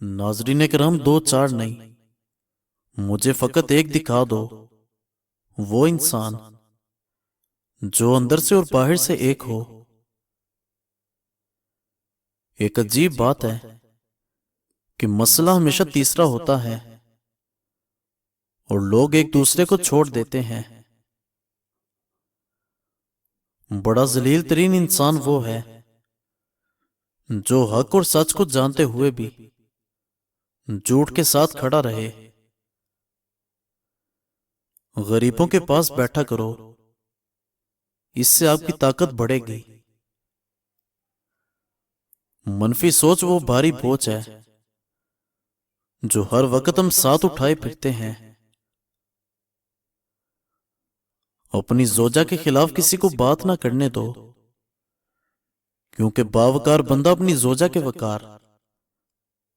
नाजरीन करम दो चार नहीं, मुझे फकत एक दिखा दो। वो इंसान जो अंदर से और बाहर से एक हो। एक अजीब बात है कि मसला हमेशा तीसरा होता है और लोग एक दूसरे को छोड़ देते हैं। बड़ा जलील तरीन इंसान वो है जो हक और सच को जानते हुए भी झूठ के साथ खड़ा रहे। गरीबों के पास बैठा करो, इससे आपकी ताकत बढ़ेगी। मनफी सोच वो भारी बोझ है जो हर वक्त हम साथ उठाए फिरते हैं। अपनी जोजा के खिलाफ किसी को बात ना करने दो, क्योंकि बावकार बंदा अपनी जोजा के वकार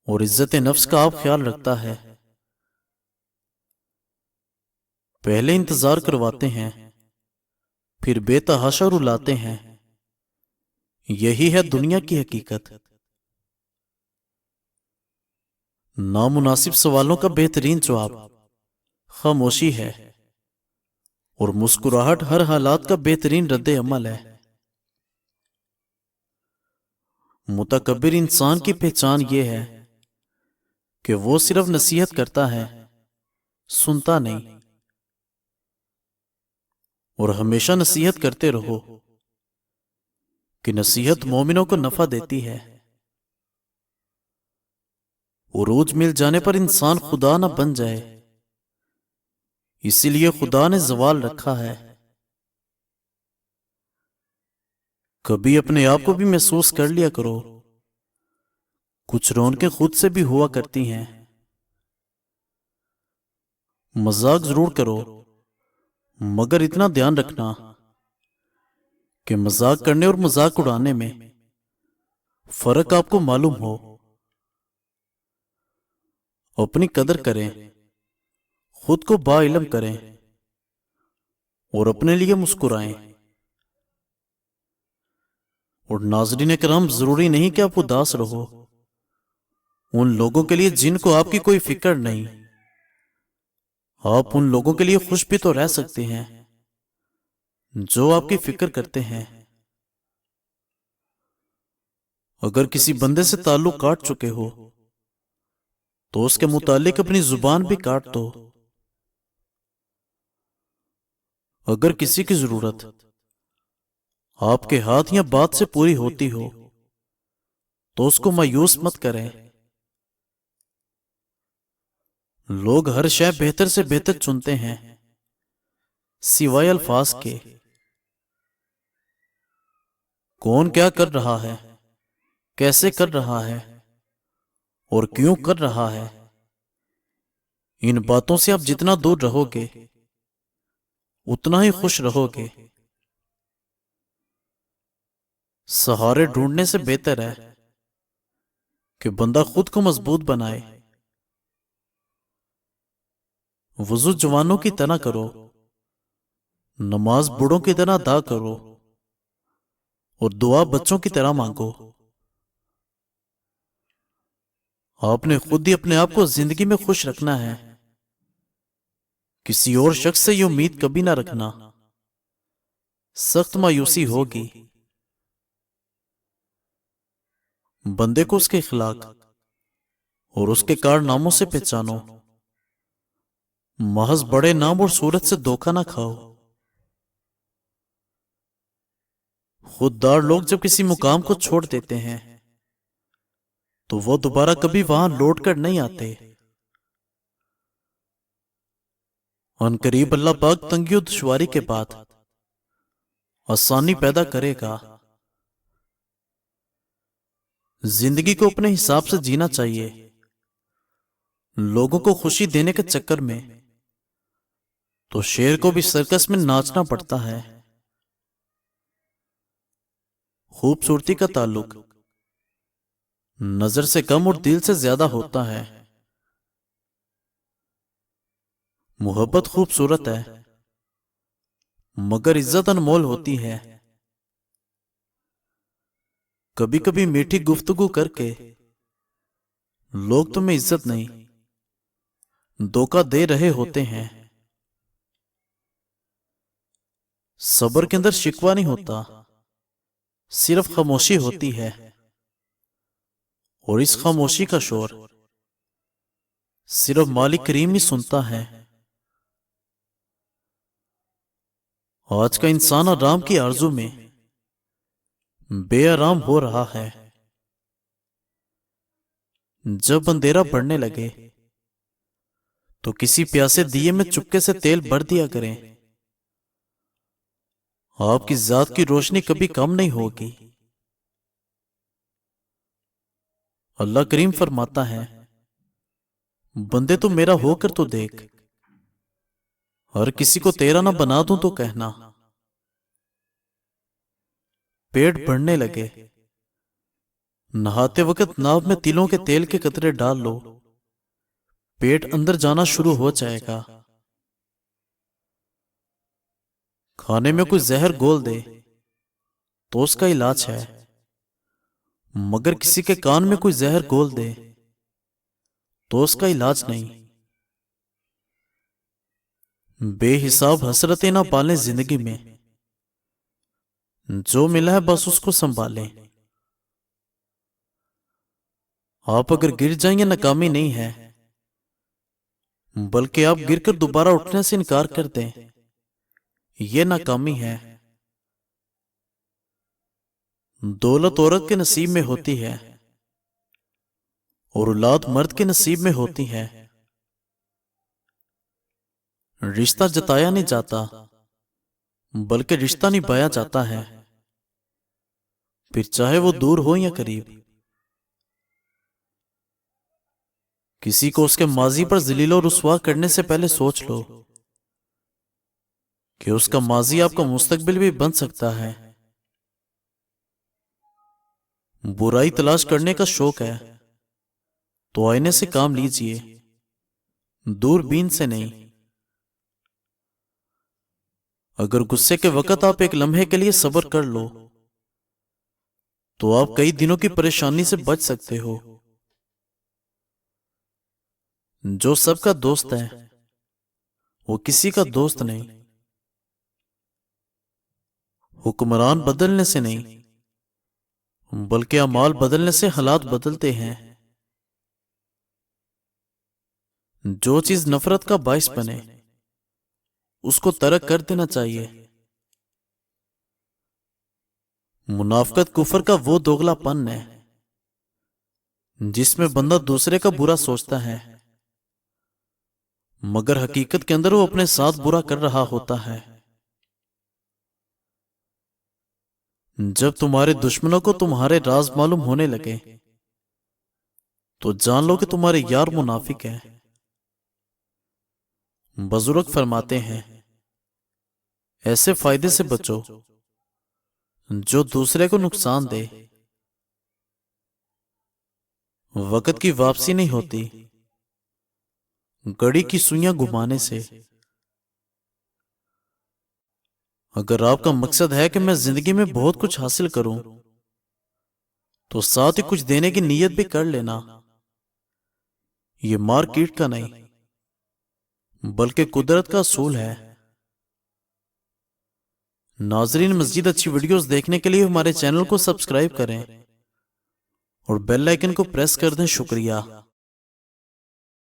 और इज्जत नफ्स का आप ख्याल रखता है। पहले इंतजार करवाते हैं, फिर बेतहाशा रुलाते हैं। यही है दुनिया की हकीकत। नामुनासिब सवालों का बेहतरीन जवाब खामोशी है और मुस्कुराहट हर हालात का बेहतरीन रद्द अमल है। मुतकब्बिर इंसान की पहचान यह है कि वो सिर्फ नसीहत करता है, सुनता नहीं। और हमेशा नसीहत करते रहो कि नसीहत मोमिनों को नफा देती है। उरूज मिल जाने पर इंसान खुदा ना बन जाए, इसीलिए खुदा ने जवाल रखा है। कभी अपने आप को भी महसूस कर लिया करो, कुछ रौनकें खुद से भी हुआ करती हैं। मजाक जरूर करो, मगर इतना ध्यान रखना कि मजाक करने और मजाक उड़ाने में फर्क आपको मालूम हो। अपनी कदर करें, खुद को बाइल्म करें और अपने लिए मुस्कुराएं। और नाज़रीन करम, जरूरी नहीं कि आप उदास रहो उन लोगों के लिए जिनको आपकी कोई फिक्र नहीं। आप उन लोगों के लिए खुश भी तो रह सकते हैं जो आपकी फिक्र करते हैं। अगर किसी बंदे से ताल्लुक काट चुके हो तो उसके मुतालिक अपनी जुबान भी काट दो। अगर किसी की जरूरत आपके हाथ या बात से पूरी होती हो तो उसको मायूस मत करें। लोग हर शय बेहतर से बेहतर चुनते हैं सिवाय अल्फाज के। कौन क्या कर रहा है, कैसे कर रहा है और क्यों कर रहा है, इन बातों से आप जितना दूर रहोगे उतना ही खुश रहोगे। सहारे ढूंढने से बेहतर है कि बंदा खुद को मजबूत बनाए। वुजू जवानों की तरह करो, नमाज बूढ़ों की तरह अदा करो और दुआ बच्चों की तरह मांगो। आपने खुद ही अपने आप को जिंदगी में खुश रखना है, किसी और शख्स से ये उम्मीद कभी ना रखना, सख्त मायूसी होगी। बंदे को उसके अखलाक और उसके कारनामों से पहचानो। महज बड़े नाम और सूरत से धोखा ना खाओ। खुददार लोग जब किसी मुकाम को छोड़ देते हैं तो वो दोबारा कभी वहां लौट कर नहीं आते। अनकरीब अल्लाह पाक तंगी और दुश्वारी के बाद आसानी पैदा करेगा। जिंदगी को अपने हिसाब से जीना चाहिए। लोगों को खुशी देने के चक्कर में तो शेर को भी सर्कस में नाचना पड़ता है। खूबसूरती का ताल्लुक नजर से कम और दिल से ज्यादा होता है। मोहब्बत खूबसूरत है मगर इज्जत अनमोल होती है। कभी कभी मीठी गुफ्तगू करके لوگ تمہیں عزت نہیں دھوکہ دے رہے ہوتے ہیں. صبر کے اندر شکوہ نہیں ہوتا، صرف خاموشی ہوتی ہے، اور اس خاموشی کا شور صرف مالک کریم ہی سنتا ہے. آج کا انسان آرام کی آرزو میں بے آرام ہو رہا ہے. جب اندھیرا بڑھنے لگے تو کسی پیاسے دیے میں چپکے سے تیل بھر دیا کریں. آپ کی ذات کی روشنی کبھی کم نہیں ہوگی. اللہ کریم فرماتا ہے، بندے تو میرا ہو کر تو دیکھ، ہر کسی کو تیرا نہ بنا دوں تو کہنا. پیٹ بڑھنے لگے، نہاتے وقت ناو میں تلوں کے تیل کے قطرے ڈال لو، پیٹ اندر جانا شروع ہو جائے گا. کھانے میں کوئی زہر گھول دے تو اس کا علاج ہے، مگر کسی کے کان میں کوئی زہر گھول دے تو اس کا علاج نہیں. بے حساب حسرتیں نہ پالیں زندگی میں، جو ملا ہے بس اس کو سنبھالیں. آپ اگر گر جائیں گے ناکامی نہیں ہے، بلکہ آپ گر کر دوبارہ اٹھنے سے انکار کر دیں، یہ ناکامی ہے. دولت عورت کے نصیب میں ہوتی ہے اور اولاد مرد کے نصیب میں ہوتی ہے. رشتہ جتایا نہیں جاتا بلکہ رشتہ نبھایا جاتا ہے، پھر چاہے وہ دور ہو یا قریب. کسی کو اس کے ماضی پر ذلیل و رسوا کرنے سے پہلے سوچ لو کہ اس کا ماضی آپ کا مستقبل بھی بن سکتا ہے. برائی تلاش کرنے کا شوق ہے تو آئینے سے کام لیجئے، دور بین سے نہیں. اگر غصے کے وقت آپ ایک لمحے کے لیے صبر کر لو تو آپ کئی دنوں کی پریشانی سے بچ سکتے ہو. جو سب کا دوست ہے وہ کسی کا دوست نہیں. حکمران بدلنے سے نہیں بلکہ اعمال بدلنے سے حالات بدلتے ہیں. جو چیز نفرت کا باعث بنے اس کو ترک کر دینا چاہیے. منافقت کفر کا وہ دوغلا پن ہے جس میں بندہ دوسرے کا برا سوچتا ہے مگر حقیقت کے اندر وہ اپنے ساتھ برا کر رہا ہوتا ہے. جب تمہارے دشمنوں کو تمہارے راز معلوم ہونے لگے تو جان لو کہ تمہارے یار منافق ہیں. بزرگ فرماتے ہیں، ایسے فائدے سے بچو جو دوسرے کو نقصان دے. وقت کی واپسی نہیں ہوتی گھڑی کی سوئیاں گھمانے سے. اگر آپ کا مقصد ہے کہ میں زندگی میں بہت کچھ حاصل کروں تو ساتھ ہی کچھ دینے کی نیت بھی کر لینا. یہ مارکیٹ کا نہیں بلکہ قدرت کا اصول ہے. ناظرین، مزید اچھی ویڈیوز دیکھنے کے لیے ہمارے چینل کو سبسکرائب کریں اور بیل آئیکن کو پریس کر دیں. شکریہ.